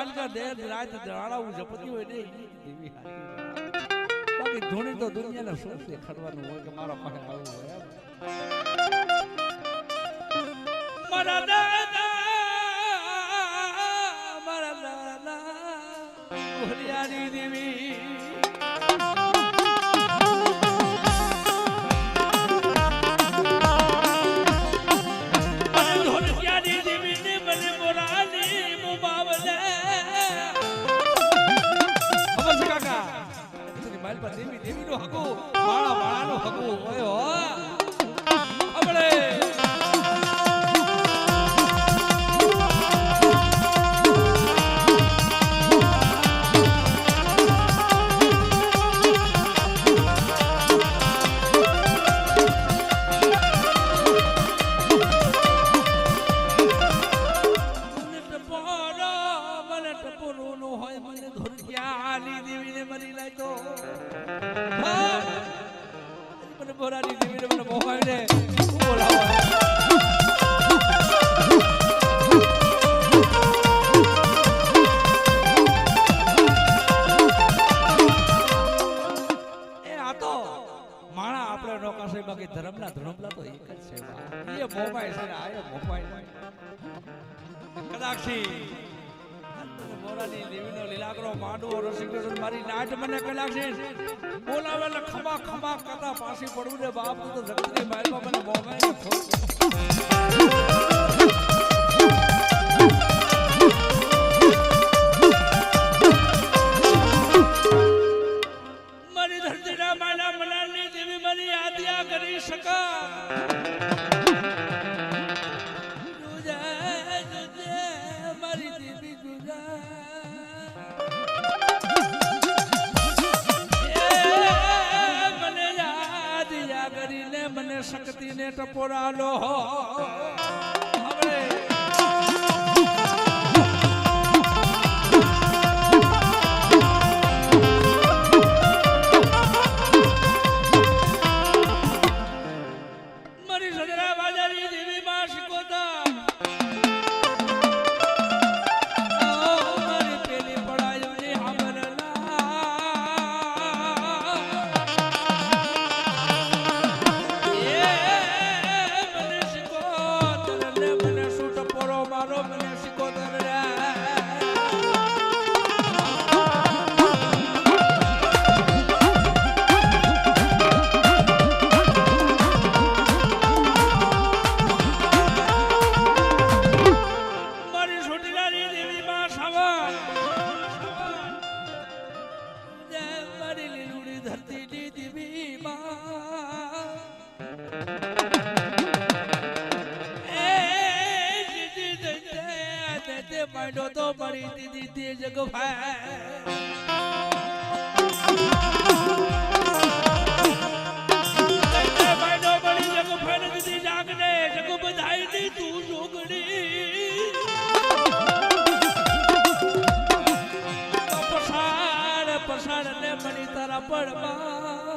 કાલકા દેર રાત દરાળાવું જપતી હોય ને દેવી બાકી ધૂણી તો દુનિયાને શું દેખાડવાનું હોય કે મારા પાસે આવું હોય મારા દાદા ભોલિયાની દેવી દેવી દેવી નો હકો માળા માળા નો હકો હોય હો અબળે મને ટપોરો નો હોય મને ધોરિયાની દેવીને મરી લાય તો મને બોરાની દેવીને મને મોહાઈને બોલાવો એ આ તો માણા આપણે નોકાશે બાકી ધર્મના ધર્મલા તો એક જ છે એ મોબાઈલ છે આ એ મોબાઈલ કદાક્ષી મોરાની દેવીનો લીલાગરો માંડવો રસિકૃષ્ણ મારી નાટ મને કલાક્ષી બોલાવેલે ખમા ખમા કથા પાછી પડું ને બાપ તો જગતની માલમાં મને મોગાઈ મારી ધરતીના માલા મલાની દેવી મારી આદ્યા કરી શકા મને શક્તિ ને ટપોરાલો હવે મારી સદરા બાજારી દેવી માં શીખોતા મારી પેલી પડાયો ની માંડો તો મારી દીદી તે જગ માંડો મારી જગ ફેર દીદી જાગને જગ બધાઈ દી તું જોગડી પસાડ ને મની તારા પડમાં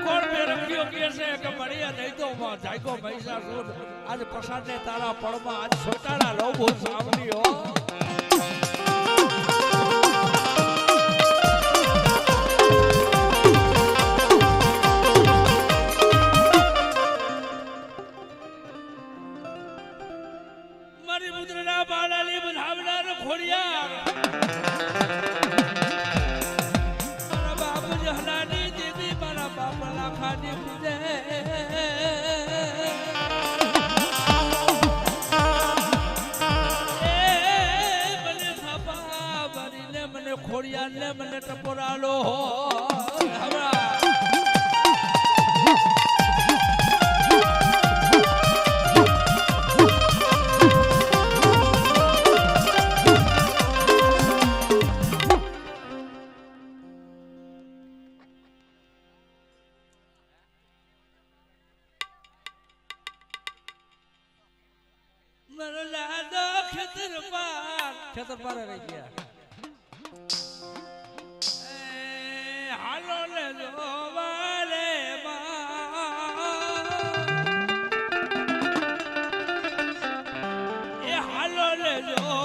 કોણ બે રખ્યો કે છે કે મળ્યા નહીં તો જાયકો પૈસા શું આજ પ્રસાદ ને તારા પડમાં આજ છોટાડા લો બહુ સાવલી હો મારી મુદ્રના બાલાની બનાવનાર ખોડિયા મારા બાપ જહલાની દેવી મારા બાપ લાખાની પૂજે ખોડિયા ને મને ટપોરાલો ખેતર પાર રહી ગયા હાલો લે જોવાલે એ હાલો લે જો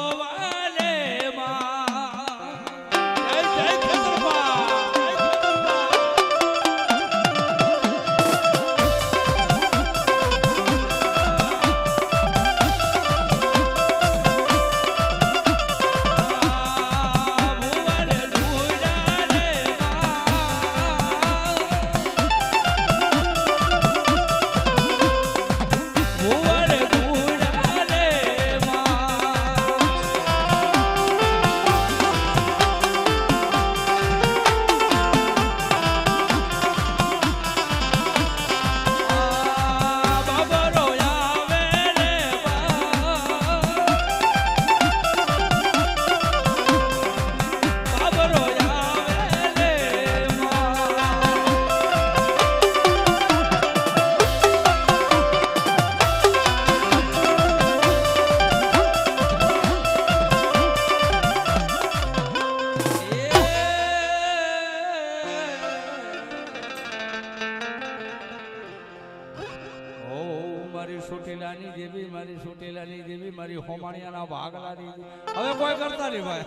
મારી હોમાણિયાના ભાગલાની હવે કોઈ કરતા નહીં ભાઈ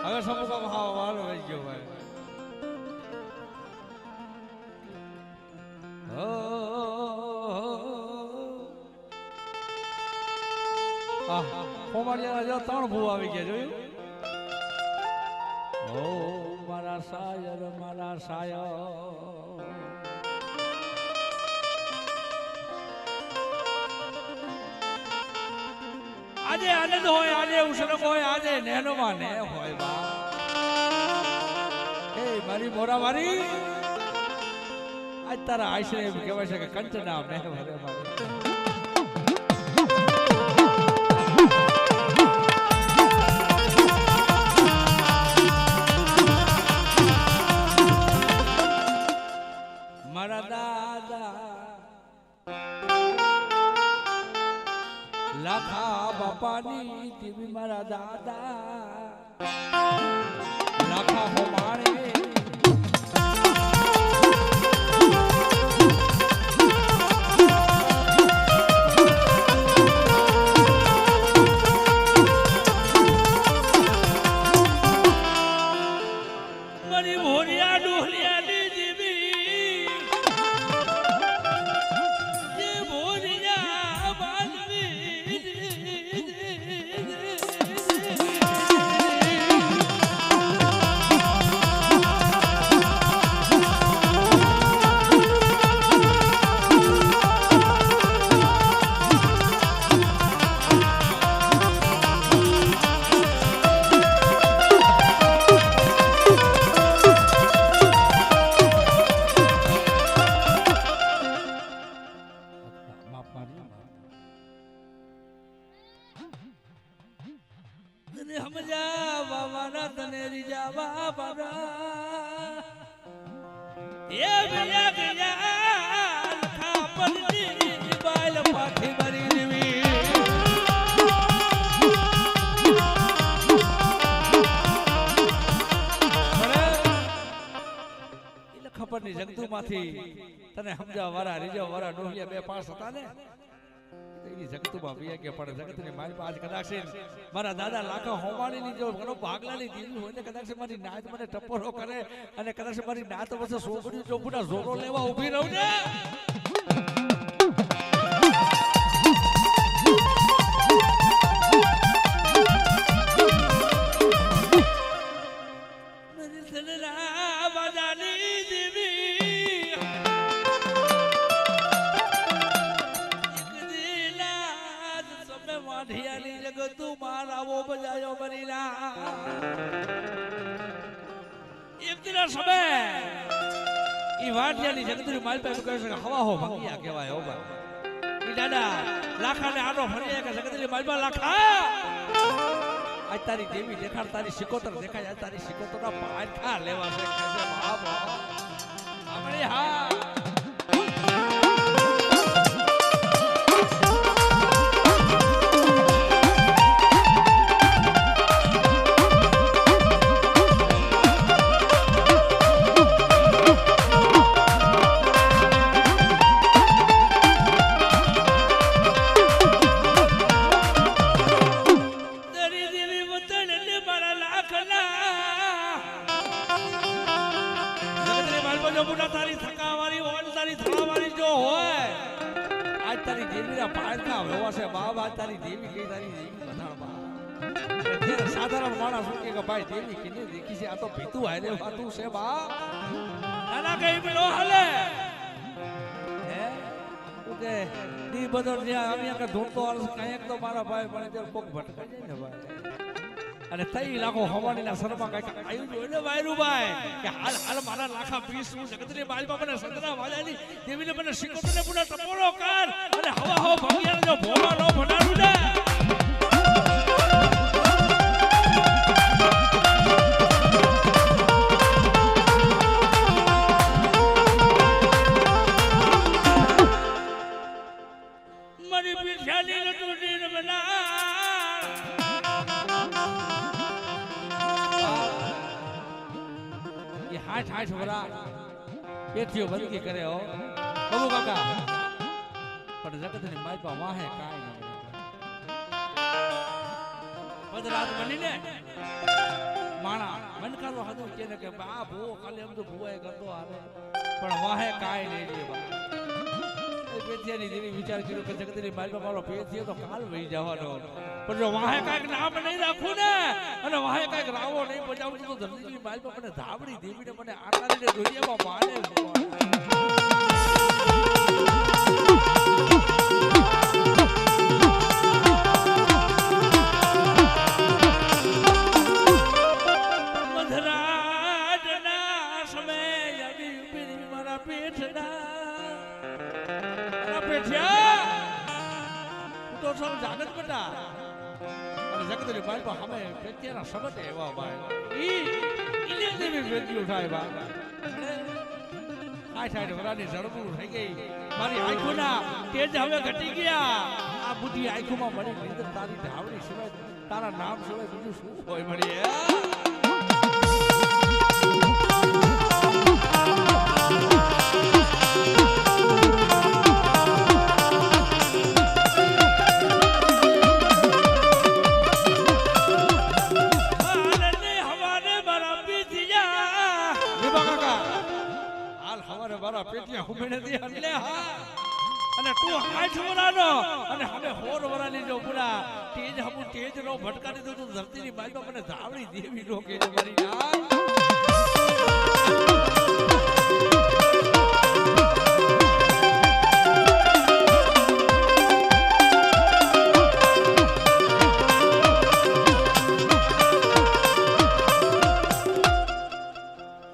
હવે સમૂહ હા વાળો રહી ગયો ભાઈ હોમાણિયાના જો 3 ભૂ આવી ગયા જોયું ઓ મારા સાયર આજે આનંદ હોય આજે ઉષ્ણક હોય આજે નેનોમાં ને હોય બા એ મારી મોરા મારી આજ તારા આશરે એમ કહેવાય છે કે કંચના મેં ભરે મારી મારા દાદા લાખા બાપાની ટીવી મારા દાદા લાખા હોમાણે મારી ભોરિયા ડોહલિયાની દીવી જે ભોરિયા બાલવી ખબર ની જગતુ માંથી તને સમજાવ વાળા રીજાવ વાળા ડોહિયા 2-5 હતા ને એની જગતુમાં વિયા કે પણ જગતની મારી આજ કદાચ મારા દાદા લાખા હોમાણીની જો ઘણો ભાગલાની દીવી હોય ને કદાચ મારી નાત મને ટપોરો કરે અને કદાચ મારી નાત વચ્ચે સોગડી ચોપડા જોરો લેવા ઊભી રહું ને તું મારાવો બજાયો બનીલા એક દિન સમય ઈ વાડિયાની જગતની માલ પે કહે છે હવા હો ભંગિયા કહેવાય હો બા ઈ દાદા લાખાને આનો ફરી કે જગતની માલમાં લાખા આજ તારી દેવી દેખાડ તારી સિકોતર દેખાય આજ તારી સિકોતરના પાર ખા લેવા છે કે બાપ આપણે હા તારી દેવી કઈ તારી દેવી બતાડવા સાધારણ માણસ કે ભાઈ દેવી કેને દેખી છે આ તો ભીતું હારે વાતું છે બા નાના કઈ પેલો હાલે હે ઓકે દી બધો જ્યાં અમે કે ધૂણતો આલ કાંઈક તો મારા ભાઈ પણ જે કોક ભટકાઈ જાય ને ભાઈ અને તઈ લાખો હવાનીના શર્મા કાંઈક આવ્યું જોઈ ને વાયરુભાઈ કે હાલ હાલ મારા લાખા 20 હું જગતની માલમાં મને સંતરા વાલાની દેવીને મને સિકોતરને પૂરા ટપોરો કર અને હવા હો ભંગિયાનો જો ભોળો નો ભડાડું ને મારી પીઠાની લટુડી ને બના ये हाथ वरा पेथियो बंदी करे हो बाबू काका पर जगत ने माई पा वाहे काय न અધરાત બનીને માણા મનકારો હતું કે બા ભૂવો ખાલી એમ તો ભૂવાય કરતો આવે પણ વાહે કાંઈ નહીં રે બા એ પેથિયાની દેવી વિચાર કર્યો કે જગતની માલમાં મારો પેથિયો તો કાલ વહી જવાનો પણ જો વાહે કાંઈક નામ નહીં રાખું ને અને વાહે કાંઈક રાવો નહીં બજાવું તો ધરતીની માલમાં મને ધાબડી દેવીને મને આકારીને દુનિયામાં માને જાગત બટા અને જગતની બાળકો સામે પેત્યાના શબ્દ એવા ભાઈ ઈને દેવી વેદ્યો થાય બા આ સાઈડ વરાની ઝડપું થઈ ગઈ મારી આંખોના તેજ હવે ઘટી ગયા આ બુદ્ધિ આંખોમાં મળી નીંદર તારી ઢાવડી સિવાય તારા નામ સિવાય બીજું શું હોય મળી પેટિયા હુમેને દે એટલે હા અને તું હાથ વરાનો અને હવે હોર વરાની જો પૂરા તેજ હમુ તેજ નો ભટકાડી દો તો ધરતીની બાજુમાં મને ધાવડી દેવી નો કે મારી ના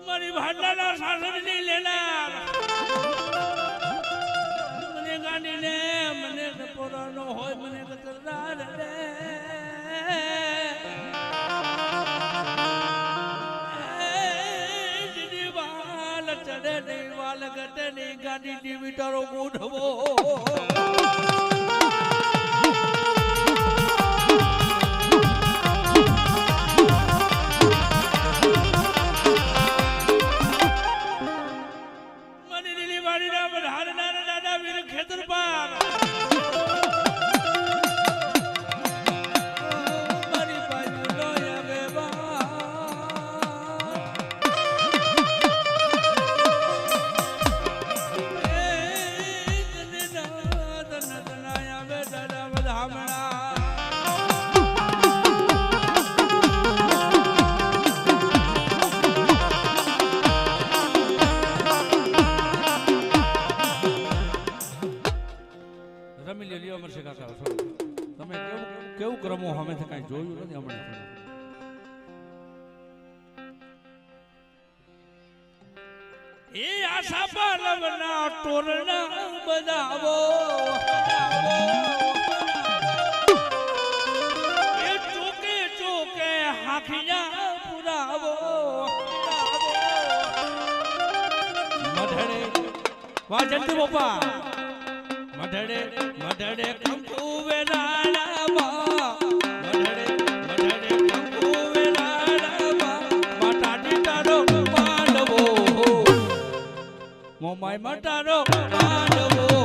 મારી ભાડલાના સાસરની લેનાર મને પોરાનો હોય મને કતરદાર રે જીની વાલ ચડે નહીં વાલ ગટે નહીં ગાડી ટીવી તારો ગોઠવો તમે કેવું ક્રમો અમે કઈ જોયું નથી હમણાં એ આશા પાલવના તોરણા બજાવો એ ચોકે ચોકે હાખિયા પુરાવો મઢડે વાહ જલ્દી બાપા મઢડે મઢડે કંકુ વેરાળામાં મઢડે મઢડે કંકુ વેરાળામાં માટાડી તારો માંડવો મોમાય મટારો માંડવો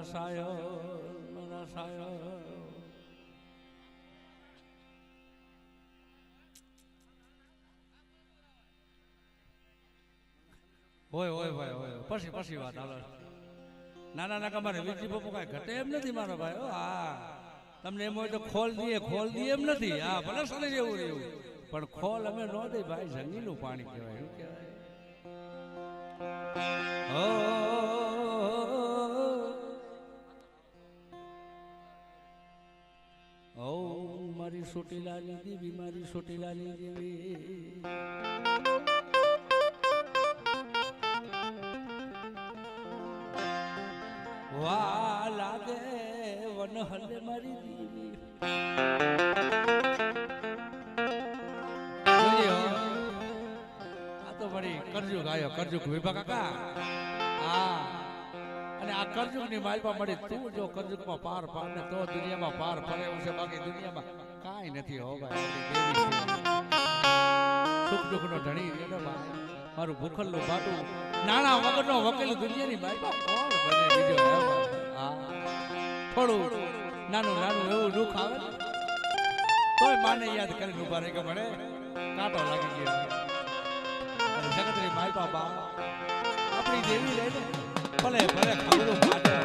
મારા સાયો હોય હોય ભાઈ હોય પછી વાત હાલો નાના તમારે વીરજી બાપુ કાંઈ ઘટે એમ નથી મારા ભાઈ હા તમને એમ હોય તો ખોલ દઈએ એમ નથી હા ભલે સારી જેવું રહ્યું પણ ખોલ અમે ન દઈ ભાઈ જંગીનું પાણી કહેવાય એવું કહેવાય ઓ મારી સોટીલાલી દેવી મારી સોટીલાલી દેવી વાહ લાગે વન હલે મારી દેવી આ તો વળી કરજુગ આયો કરજુગ વિભા કાકા હા અને આ કરજુગ ની માલપા મળી તું જો કરજુગ માં પાર પાડને તો દુનિયામાં પાર ફરે છે બાકી દુનિયામાં કાંઈ નથી હો ભાઈ દેવી સુખ દુઃખ નો ધણી રેડો ભાઈ મારું ભૂખલ નું બાટું નાણા વગર નો વકીલ દુનિયાની માલપા કોણ બને બીજો હા થોડું નાનું એવું દુઃખ આવે તોય માને યાદ કરીને ઉભા રહે કે મળે કાંટો લાગી ગયો અને જગતની માય બાપા આપણી દેવી લે ને ભલે ખબરું કાઢે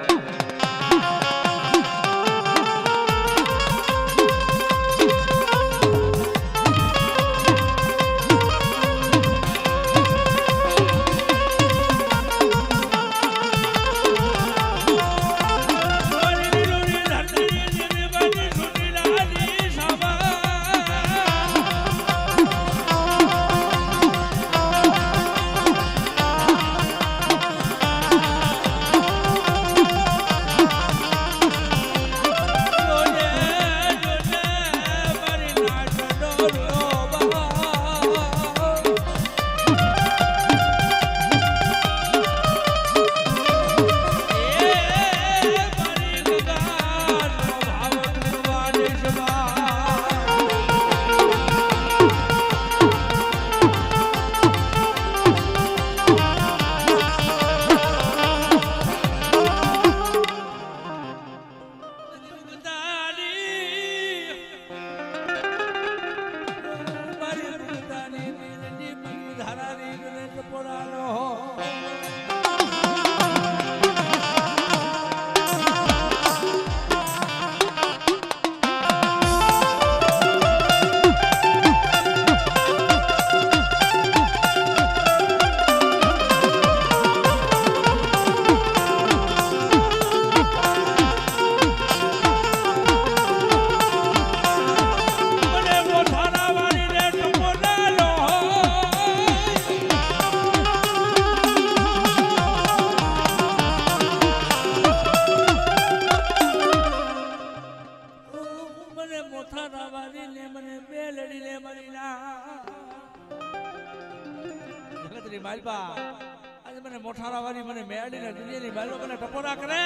આજે મને મોઠારા વાળી મને મેળીને દુનિયાની માલો મને ટપોરા કરે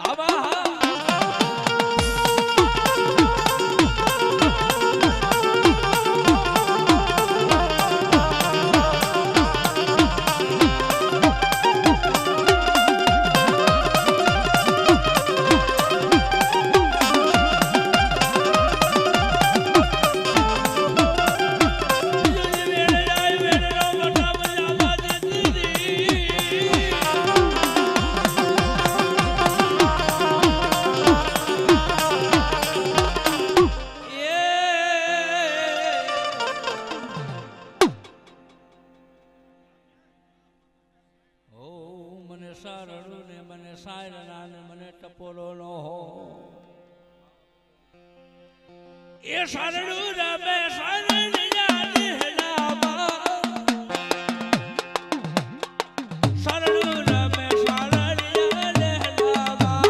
આવા એ સારણું રમે સારણિયા લહેલાવા સારણું રમે સારણિયા લહેલાવા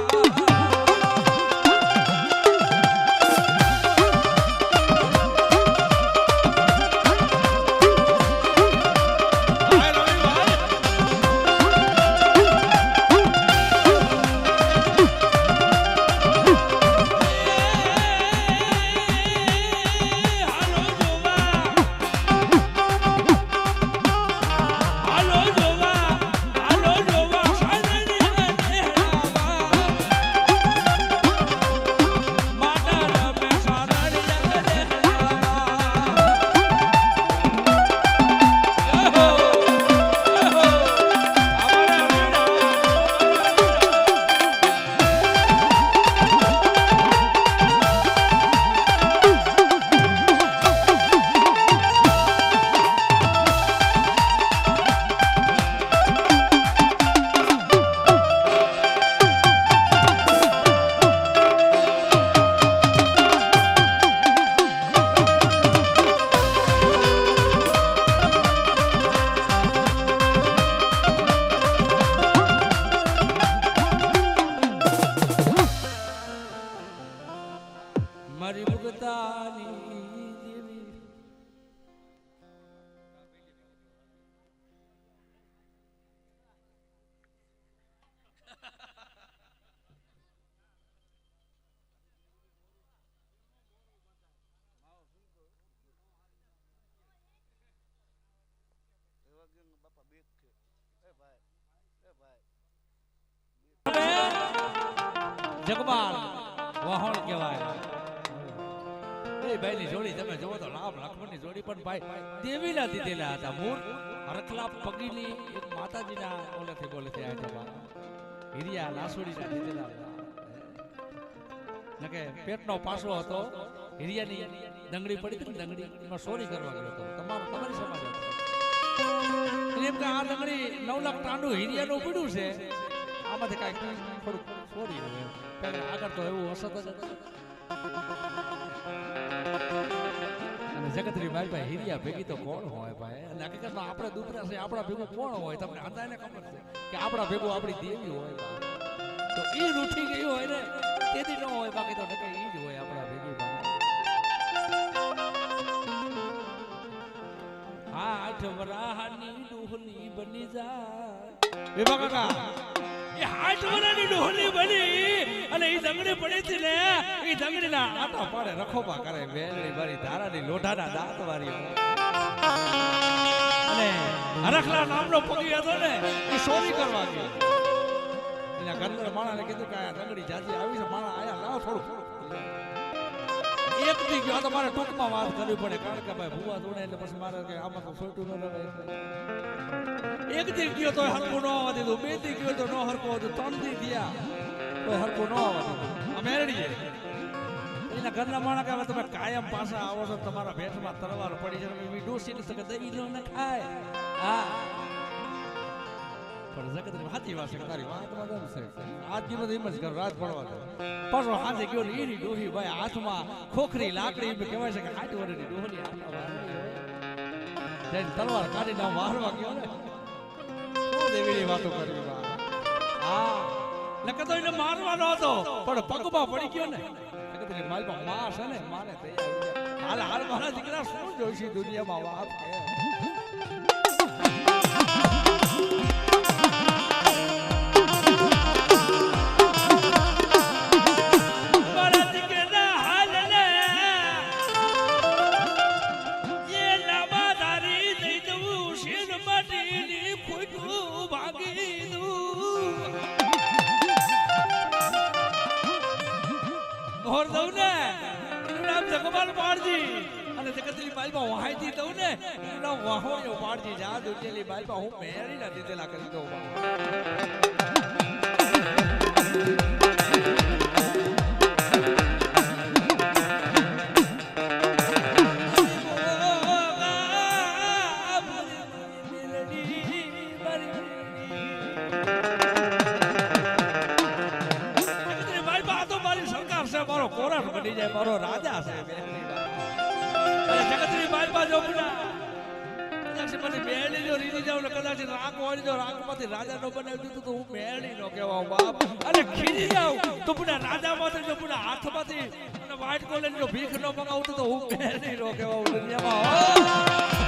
જગમાલ વહોણ કહેવાય એ ભાઈની જોડી તમે જોવો તો રામ લક્ષ્મણની જોડી પણ ભાઈ દેવીના દીધેલા હતા મૂળ હરખલા પગીની એક માતાજીના ઓલેથી બોલેથી આ હિરિયા લાસુડીના દીધેલા નકે પેટનો પાસો હતો હિરિયાની દંગડી પડી હતી ને દંગડી એમાં ચોરી કરવા ગયો હતો તમારી સમાજ એમ કે આ દંગડી 9 લાખ ટાંડુ હિરિયાનું પડ્યું છે આમાંથી કાંઈક થોડુંક ચોરી હોય પહેલા આગળ તો એવું અસત જ અને જગતરી ભાઈ હિરિયા ભેગી તો કોણ હોય ભાઈ અને હકીકતમાં આપણે દુબરા છે આપણા ભેગું કોણ હોય તમને અંદાજને ખબર છે કે આપણા ભેગું આપણી દેવી હોય તો એ રૂઠી ગયું હોય ને તેથી ન હોય બાકી તો નકે ઈ જ હોય આપણા ભેગી ભાઈ આઠ વરાહની ડોહલી બની જાય વિભા કાકા એ આઠ વરાહની ડોહલી બની અને ઈ દંગડી પડી હતી ને ઈ દંગડીના આટા પાડે રખોપા કરે વેલડી વાળી ધારાની લોઢાના દાંત વાળી અને હરખલા નામનો પગી હતો ને એ ચોરી કરવા ગયો એના ઘરના માણાને કીધું કે આ દંગડી જાજી આવી છે માણા આયા લાવ થોડું એક દી ગયો તો મારે ટૂંકમાં વાત કરવી પડે કારણ કે ભાઈ ભૂવા ધોણે એટલે પછી મારે કે આમાં તો છોટું ન રહે એક દી ગયો તો હરકો ન આવવા દીધું બે દી ગયો તો ન હરકો હતું 3 દી ગયા તો હરકો ન આવવા દીધું આ મેરડીએ એના ઘરના માણસ કે તમે કાયમ પાછા આવો છો તમારા ભેટમાં તલવાર પડી છે તમે ડોસી ન શકે દહીં ન ખાય હા પણ જગતની સાચી વાત છે તારી વાતમાં દમ છે આજ જીવો તો એમ જ કર રાત પડવા દે પાછો હાથે ગયો ને એની ડોહી ભાઈ હાથમાં ખોખરી લાકડી કહેવાય છે કે 8 વર્ષની ડોહલી હાથમાં વાળી તલવાર કાઢીને વારવા ગયો ને શું દેવીની વાતો કરવી હા નકર તો એને મારવાનો હતો પણ પગમાં પડી ગયો ને જગતની માલમાં માં છે ને માને તૈયાર હાલ હાલ મારા દીકરા શું જોઈશે દુનિયામાં વાત કે વાહાઈથી દઉં ને એનો વાહોયો પાડજી જા દુનિયાની બાઈપા હું મેરી ના દીધેલા કરી દઉં બાઈપા તો મારી સરકાર છે મારો કોરસ બની જાય મારો રાજા છે જગતની બાલપા જો બના કદાચ મને મેળી જો રીની જાવ ને કદાચ રાગ વાળી જો રાગમાંથી રાજા નો બનાવી દીધું તો હું મેળી નો કહેવા બાપ અને ખીજી જાવ તો પુના રાજા માંથી જો પુના હાથમાંથી અને વાઈટ કોલર જો ભીખ નો મંગાવું તો હું મેળી નો કહેવા દુનિયામાં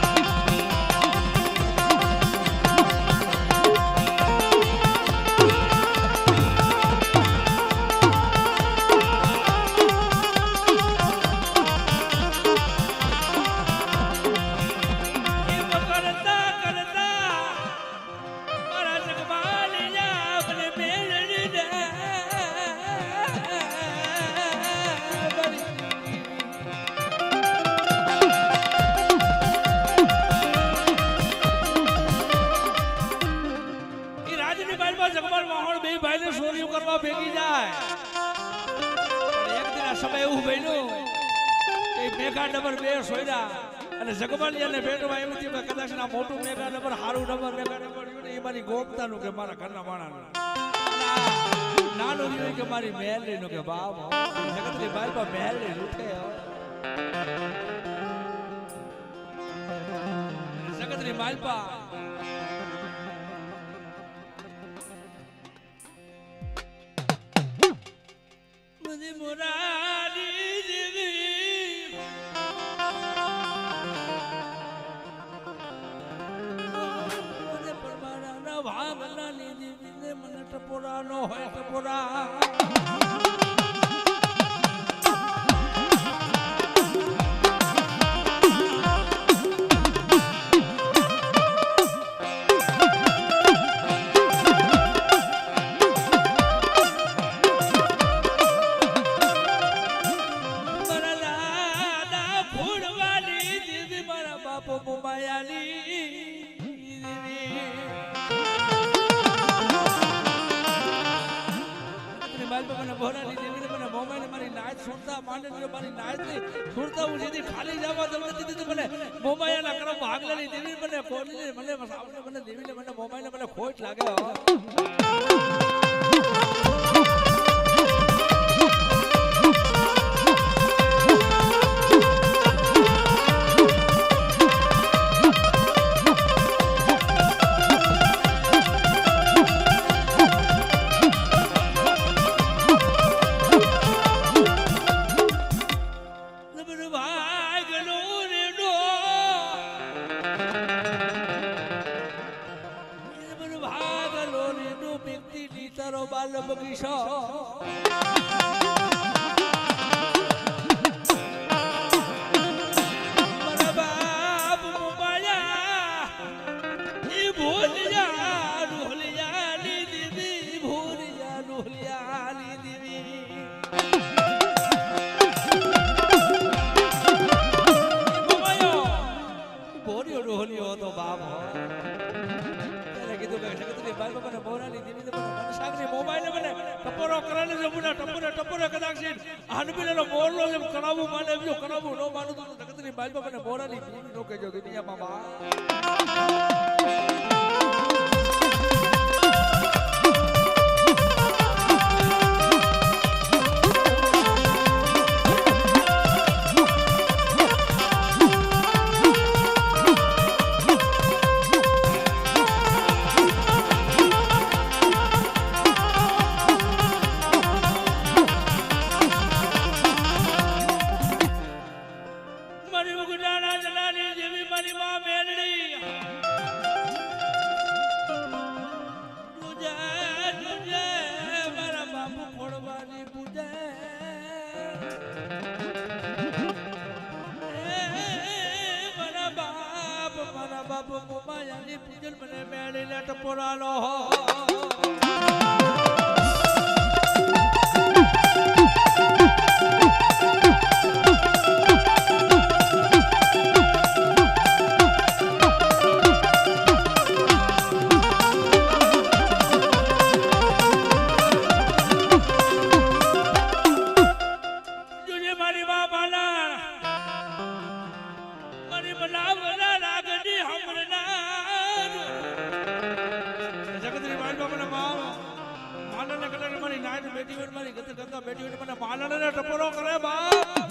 ભેગી જાય એક દિન સમય એવું બન્યું કે મેઘા નંબર 2 સોયરા અને જગમાલિયાને ભેટમાં એમ થયું કે કદાચ ના મોટું મેઘા નંબર હારું નંબર મેઘા નંબર ને એ મારી ગોપતાનું કે મારા ઘરના માણાનું નાનું રહ્યું કે મારી મહેલનું કે બાપ જગતની બાઈપા મહેલની રૂઠે જગતની બાઈપા મુરારી દેવી મને પરમાના ભાગલા લીધી મને ટપોરાનો હોય ટપોરા બાપ મને બોરાની દેવીને મને મોબાઈલ મારી નાચ સુરતા માંડે મારી નાચની સુરતા હું જેથી ખાલી જવા દઉં નથી તો મને મોબાઈલના કરમ ભાગલાની દેવી મને કોની મને મને દેવીને મને મોબાઈલ મને ખોટ લાગે બાલ બગીચો મારા બાપ મોબાયા ઈ ભૂલિયા ઢોલિયાની દીદી ભૂલિયા ઢોલિયાની દીદી ભોરિયો ઢોલિયો તો બાપ મને બોરાની દેવી મને સાગની મોબાઈલ મને ટપોરો કરાને જમુના ટપોરો કદાચ છે આનબીનો મોરલો જેમ કરાવું માને જો કરાવું નો માનું તો જગતની બાઈમાં મને બોરાની દેવી નો કહેજો દુનિયામાં બા બાપ મોમાયાની પૂજન મને મેળીને ટપોરાનો બેટી મને માલને ટપોરો કરે બાપ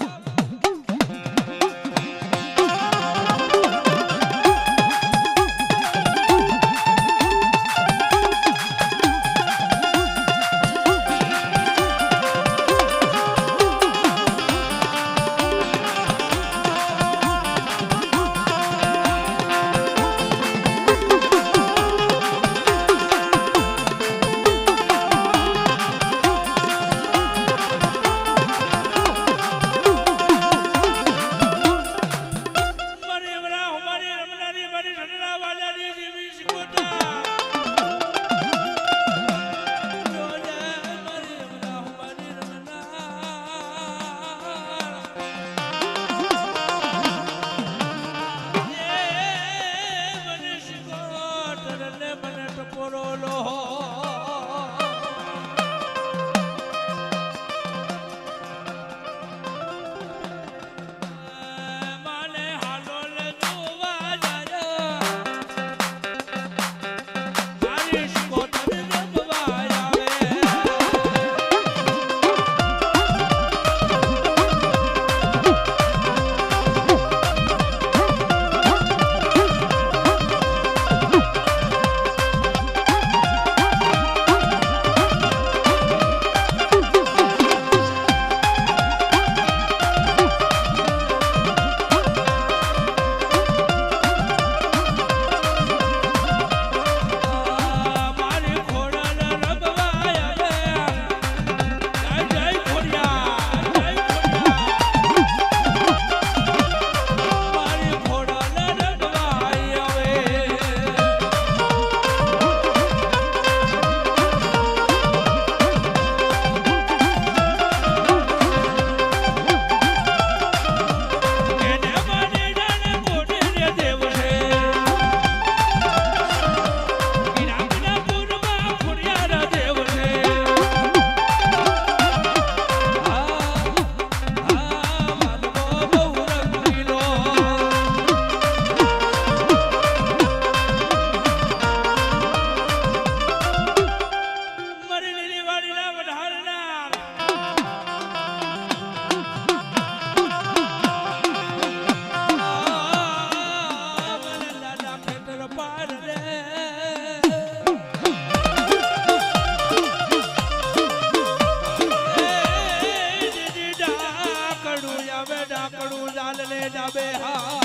બે હા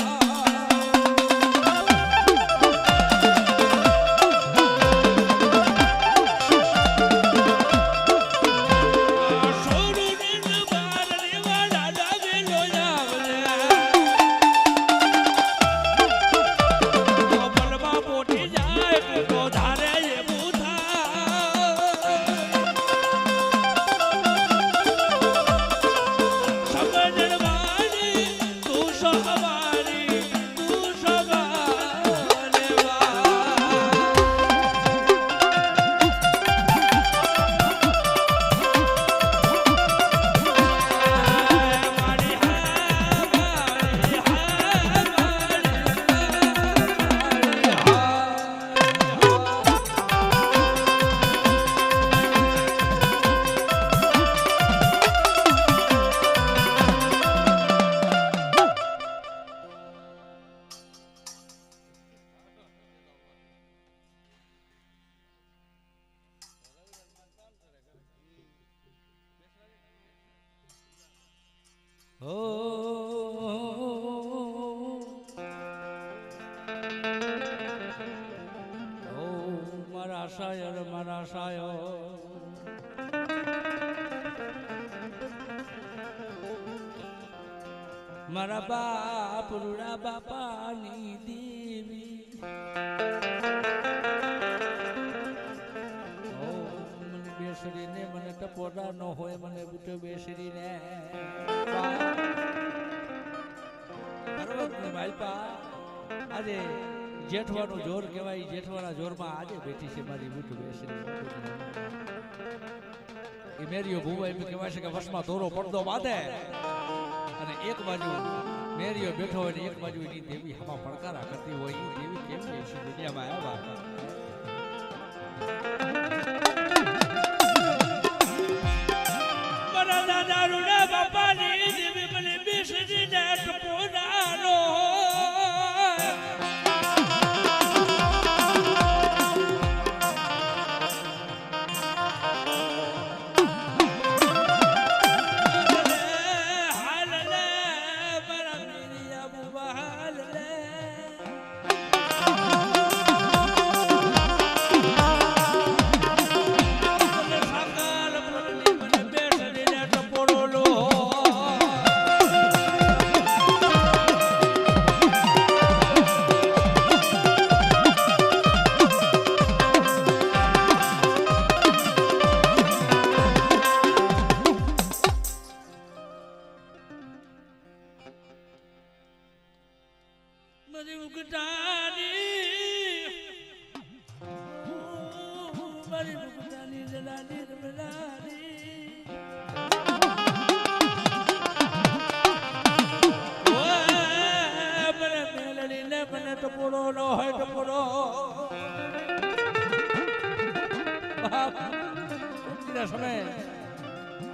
મારા સાયો મારા બાપ રૂડા બાપાની દેવી મને બેસરીને મને ટપોડા ન હોય મને બુટો બેસરીને માલપા આજે જેઠવાનું જોર કહેવાય જેઠવાના જોરમાં આજે બેઠી છે મારી બુટ બેસરી એ મેરીઓ ભૂવા એમ કહેવાય છે કે વર્ષમાં દોરો પડદો બાંધે અને એક બાજુ મેરીઓ બેઠો હોય ને એક બાજુ એની દેવી હવા પડકારા કરતી હોય એ દેવી કેમ છે દુનિયામાં આવ્યા મારા દાદા રૂડા બાપાની દેવી મને બેસરીને ટપોડાનો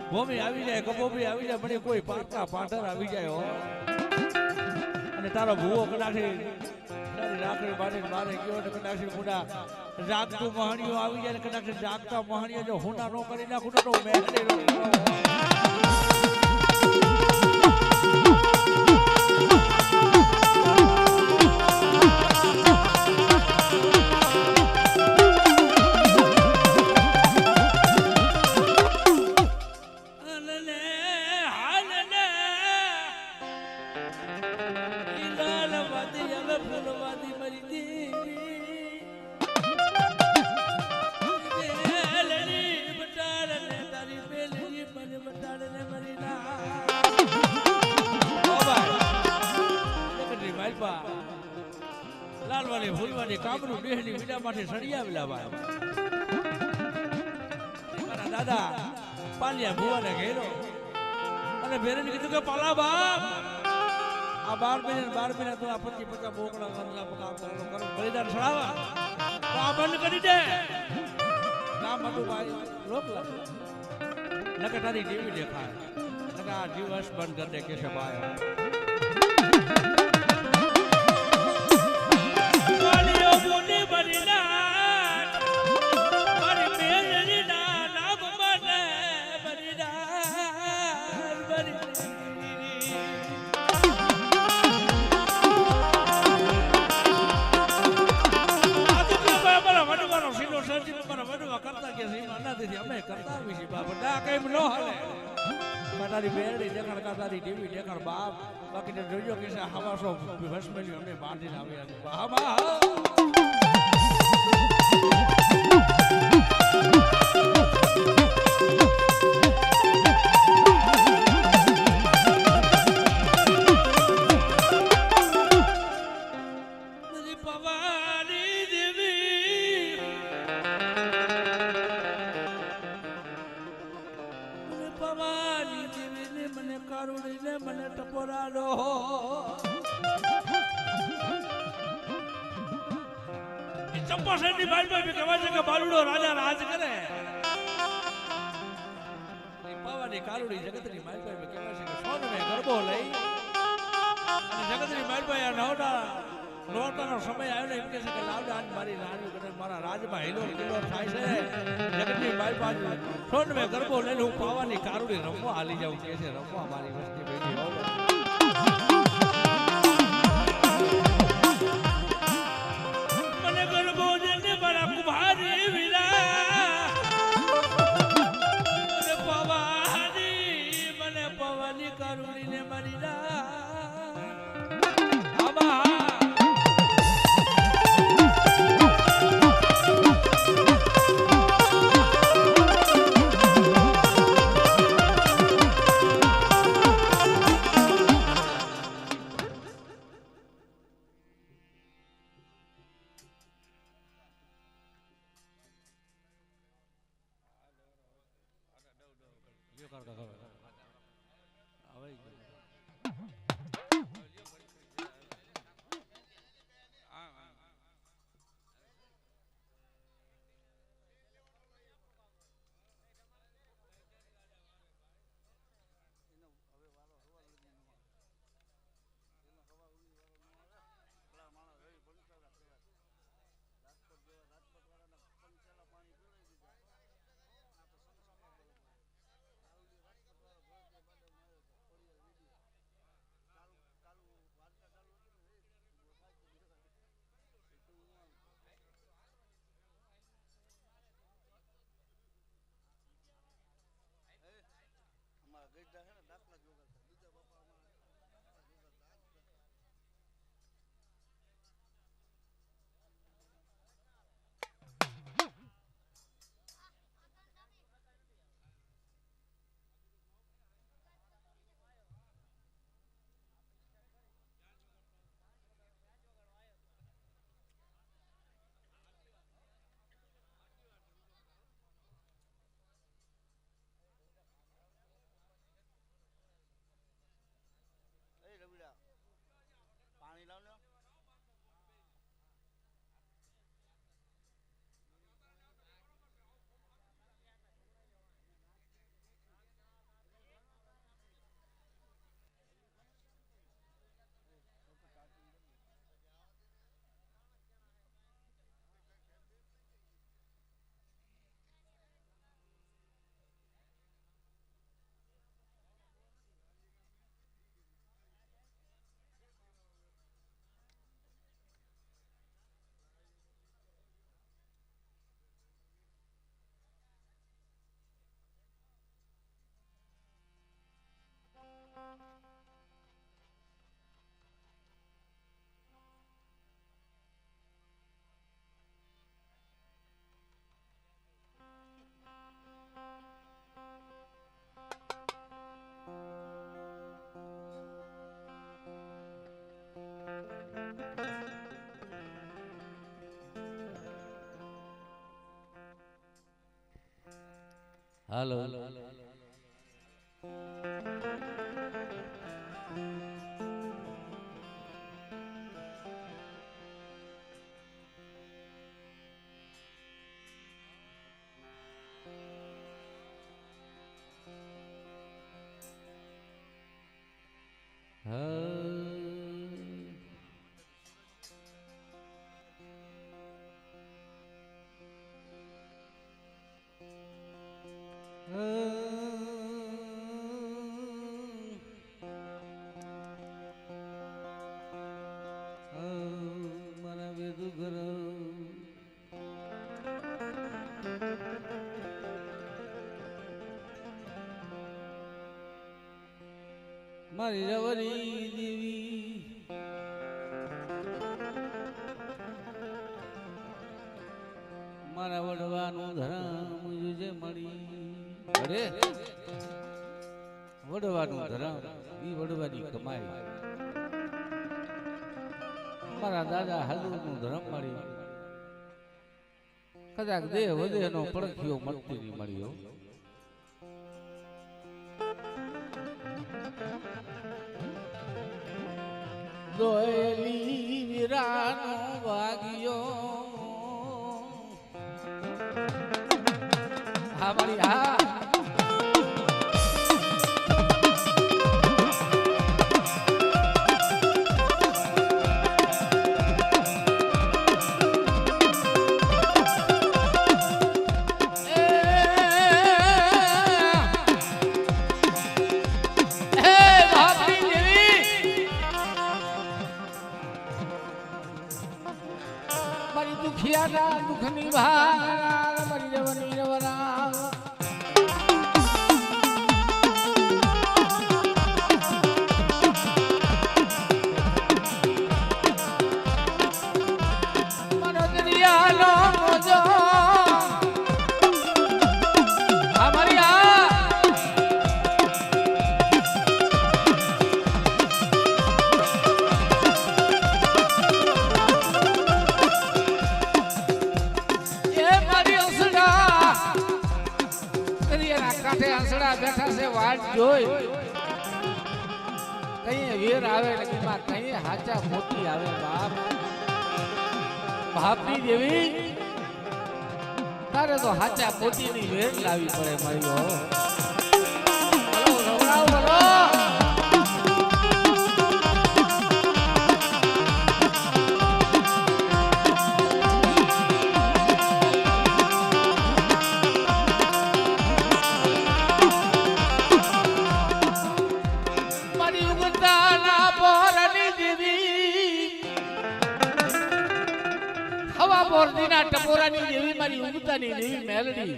ભૂમિ આવી જાય કબોબી આવી જાય મને કોઈ પાકા પાટર આવી જાય હો અને તારો ભૂવો કદાચી તારી રાખડી બાંધીને મારે ગયો ને કદાચી મુડા જાગતું મહાણીઓ આવી જાય ને કદાચ જાગતા મહાણીઓ જો હુના નો કરી નાખું તો મેં લાલવાની ફૂલવાની કામરું બેહની વિડા માટે સળિયાવેલા ભાઈ મારા દાદા પાલિયા ભુવાને ઘેરો અને ભેરને કીધું કે પાલા બાપ આ 12 મહિના તો આ 25-50 બોકડા ગંદલા પકા કરો બલિદાન છડાવા તો આ બંધ કરી દે ના મધુભાઈ રોક લા નકે તારી ટીવી દેખાય નકે આ દિવસ બંધ કરી દે કે છે ભાઈ દેવી છે બાપ ના કેમ ન હાલે કાટારી બેરડી દેખાડ કાટારી દેવી દેખાડ બાપ બાકી જોજો કે છે હવાસો ભસ્મેલી અમે બાંધીને આવ્યા બાબા મને ટપોરાડો ચંપાસેની બાઈ બાઈ કહેવાય છે કે બાલુડો રાજા રાજ કરે પાવાની કારુડી જગતની માઈ બાઈ કહેવાય છે કે સોનમે ગરબો લઈ અને જગતની માઈ બાઈ નોરતાનો સમય આવ્યો ને એમ કહે છે કે લાવડા આજ મારી રાણી કરે મારા રાજમાં હિલો કિલો થાય છે જગતની માઈ બાઈ સોનમે ગરબો લઈને હું પાવાની કારુડી રમવા હાલી જાઉં કે છે રમવા મારી વસ્તી બેઠી હોવ પાણી લાવ ને હાલો મારી રવરી દેવી મારા વડવાનું ધરામ જે મળી અરે વડવાનું ધરામ ઈ વડવાની કમાઈ મારા દાદા હાલુનું ધરામ મળી કદાચ દેહ વધે નો પડખ્યો મળતી નહીં મળ્યો દોયલી વીરાનો વાગ્યો હા મારી હા દુખિયાના દુખની ભાર મરી જવાની રવરા મનો દરિયાનો મોજો બેઠા છે વાટ જોઈ કઈ વીર આવે નદીમાં કઈ હાચા મોતી આવે બાપ બાપની દેવી તારે તો હાચા મોતી ની વેર લાવી પડે મારી હો રવરાવ બોલો બોરદીના ટપોરાની જેવી મારી ઉગતાની જેવી મેલડી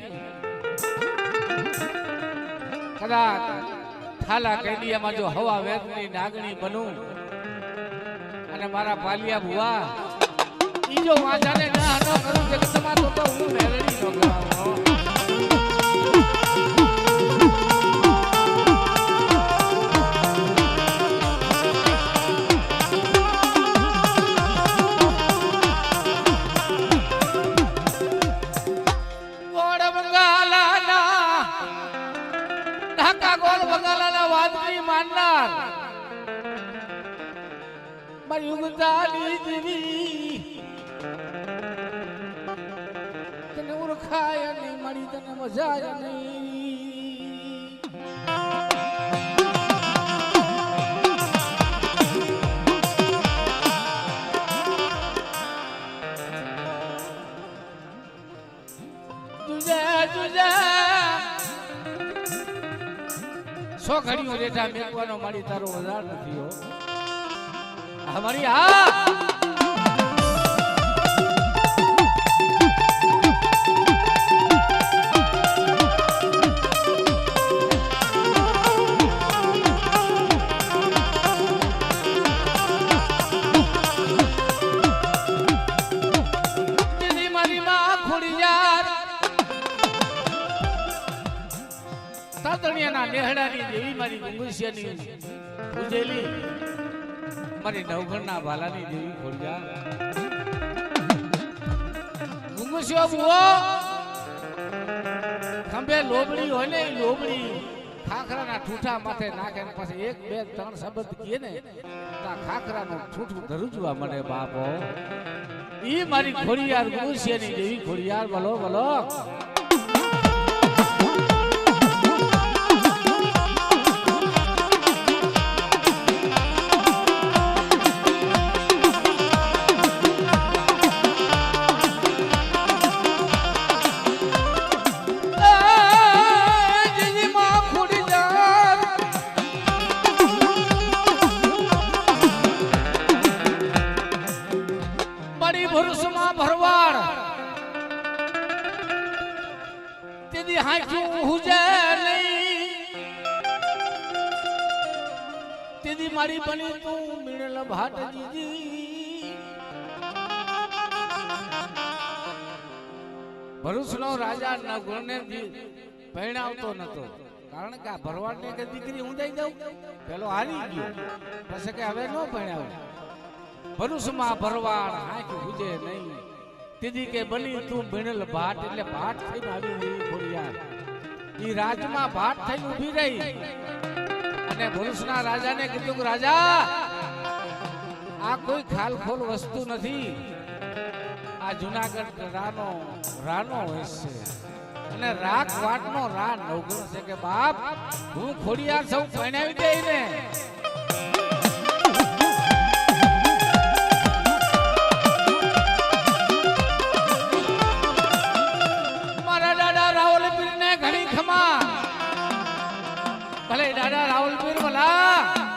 કદાચ થાલા કેડિયામાં જો હવા વેદની નાગણી બનું અને મારા પાલિયા ભુવા ઈ જો વાજાને ના ન કરું જગતમાં તો હું મેલડી નો ગાવ મારી ઉગતાની દેવી તને ઓળખાય નહીં મારી તને મજા જ નહીં સો ઘડીઓ રેઠા મેકવાનો મારી તારો વધાર નથી હો हमारी हाँ मारी माँ खोड़ी यार तातड़िया ना नेहड़ा नी देवी मारी गुंगुसिया नी पूजेली મારી નવઘણના ભાલાની દેવી ખોડિયા ગુંગુસિયો બુઓ ખંભે લોબડી હોય ને લોબડી ખાખરાના ઠૂઠા માથે નાખે ને પછી 1 2 3 શબ્દ કહે ને તા ખાખરાનું ઠૂઠું ધરુજવા મને બાપો ઈ મારી ખોડિયાર ગુંગુસિયાની દેવી ખોડિયાર બોલો બોલો મારી બની તું મિળલ ભાટ જીજી ભરૂચનો રાજા નગરને પરણાવતો નતો કારણ કે આ ભરવાડને કે દીકરી હું દઈ દઉં પેલો હારી ગયો પછી કે હવે ન પરણાવે ભરૂચમાં ભરવાડ આંખ હુજે નહીં દીદી કે બની તું મિળલ ભાટ એટલે ભાટ થઈને આવી રહી ખોડિયાર ઈ રાજમાં ભાટ થઈને ઊભી રહી અને ભરૂચના રાજાને કીધું કે રાજા આ કોઈ ખાલખોલ વસ્તુ નથી આ જુનાગઢ રાનો હોય છે અને રાખ વાટનો રા નવગ્રહ છે કે બાપ હું ખોડિયાર સૌ પરણાવી દઈ ને મારા દાદા રાવલ પીરને ઘણી ખમા ભલે દાદા રાવલ પીર ભલા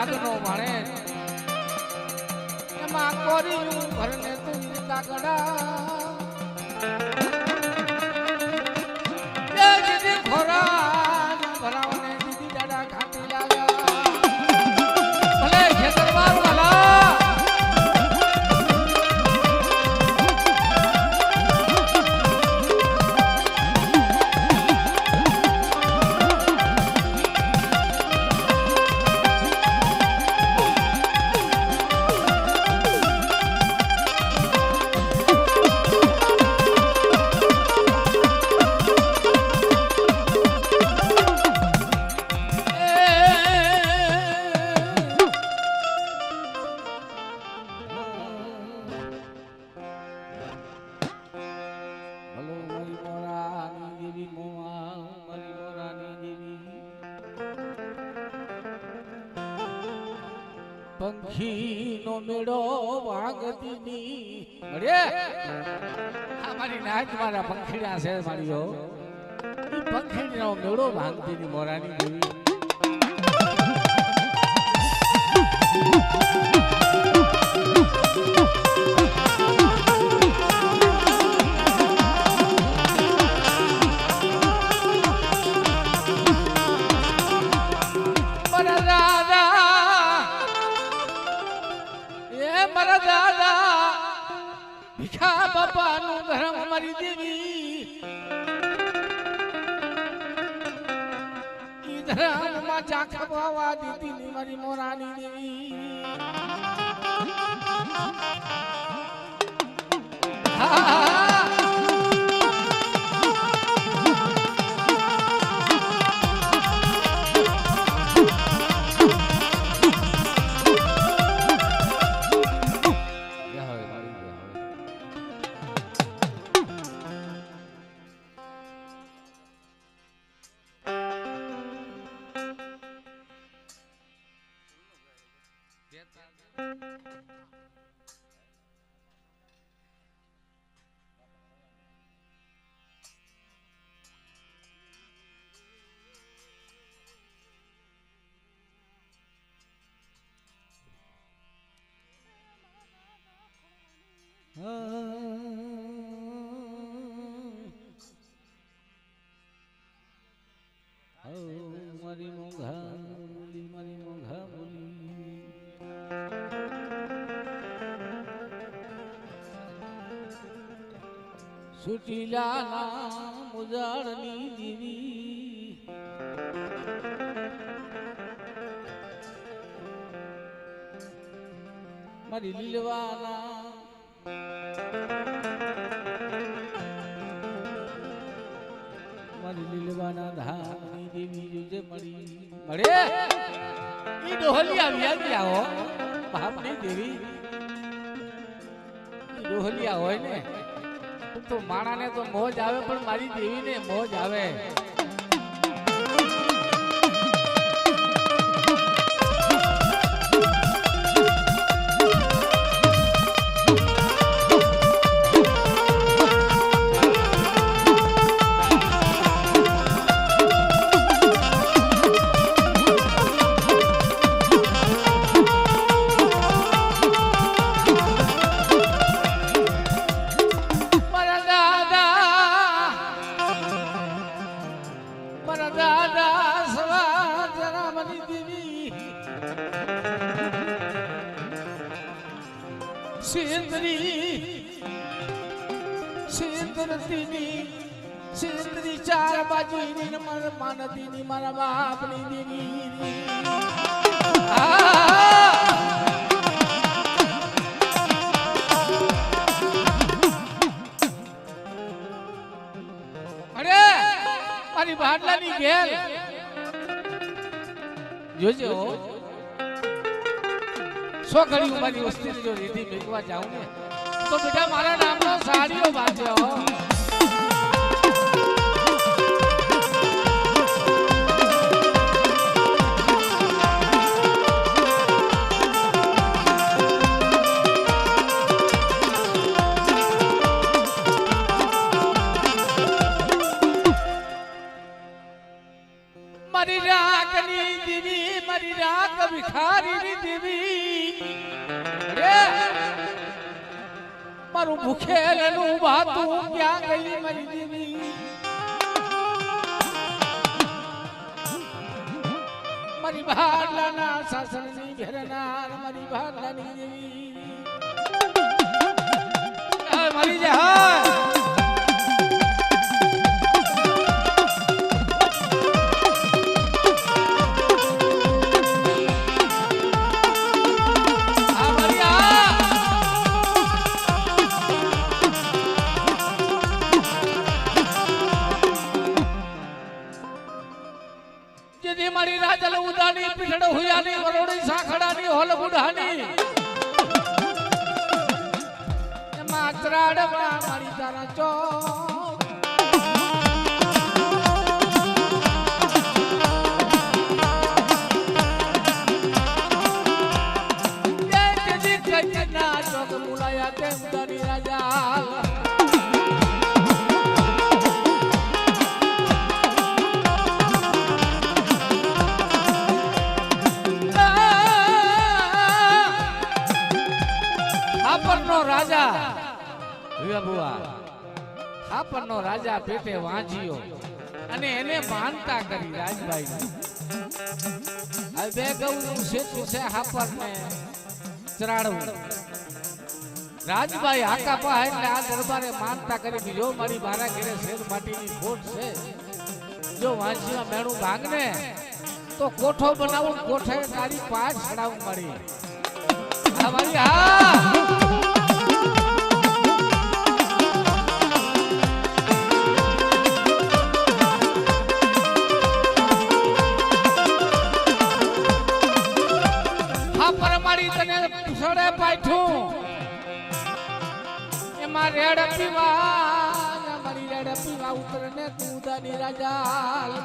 નાગનો ભણે એમાં કોરીયું ભરને તું કાકડા એ દીદી ખોરા ભરાવને દીદી દાડા ખાતી લાગ્યા ભલે ખેતરવાર વાલા પંખીનો મેળો વાગતીની અરે આ મારી નાચ મારા પંખીડા છે મારીઓ ઈ પંખીનો મેળો ભાંગતીની મોરાની દેવી મારા દાદા ભીખા બાપાનું ધર્મ મારી દેવી ઈ ધર્મમાં ચાખવા દીધી ની મારી મોરાની દેવી મારી મોંઘા બોલી સુટીલાના મુજાડની દીવી મારી લીલવાના મારી લીલવાના ધામની દેવી જોજે મળી મળે ઈ ડોહલિયા વ્યાગ્યા હો બાપની દેવી ઈ ડોહલિયા હોય ને તો માણાને તો મોજ આવે પણ મારી દેવીને મોજ આવે સિંદરી ચાર બાજુ માનતી મારા બાપની દેવી અરે મારી ભાડલાની ઘેર જોજો સો ઘડી મારી વસ્તી જો રેડી મેકવા જાઉં ને તો બેટા મારા નામનો સાડીઓ બાંધ્યો મારી રાખની દેવી મારી રાખ ભિખારીની દેવી મારું ભૂખેલનું ભાતું ક્યાં ગઈ મારી દેવી મારી ભાડલાના સાસણની ઘેરનાર મારી ભાડલાની દેવી મારી જહાજ મારી રાજલ ઉદાની પીઠડ હુયાની વરોડી સાખડાની હોલ બુઢાની એમાં ત્રાડવા મારી તારા ચોક જે કચના ચોક મુલાયા તે ઉદાની રાજા રાજા હાપરનો રાજા પેટે વાંચ્યો અને એને માનતા કરી રાજભાઈ હવે બે ગૌનું સેતું છે હાપરને ચરાડવું રાજભાઈ હાકા પા એટલે આ દરબારે માનતા કરી જો મારી મારા ઘરે શેર માટીની ખોટ છે જો વાંચીમાં મેણું ભાંગને તો કોઠો બનાવું કોઠે તારી પાછ ચડાવું મારી આ મારી હા રેડ પીવા મારી રેડ પીવા ઉતરને તું દાની રાજા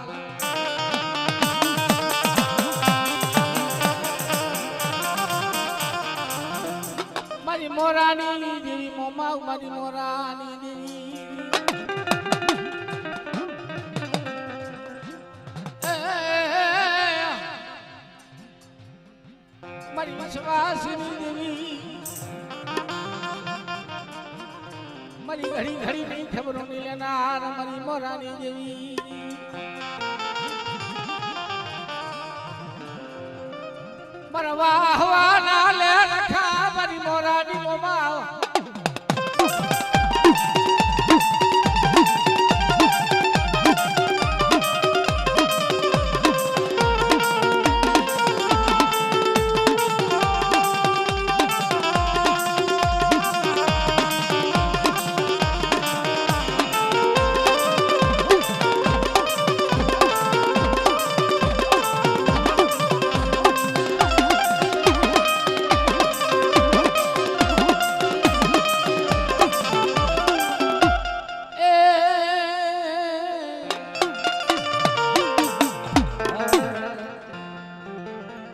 મારી મોરાની દેવી મોમા મારી મોરાની દેવી મારી વિશ્વાસની દેવી મારી ઘડી ઘડી ની ખબરો ની લેનાર મારી મોરાની દેવી મારા વાહવા ના લે રખા મારી મોરાની મોમા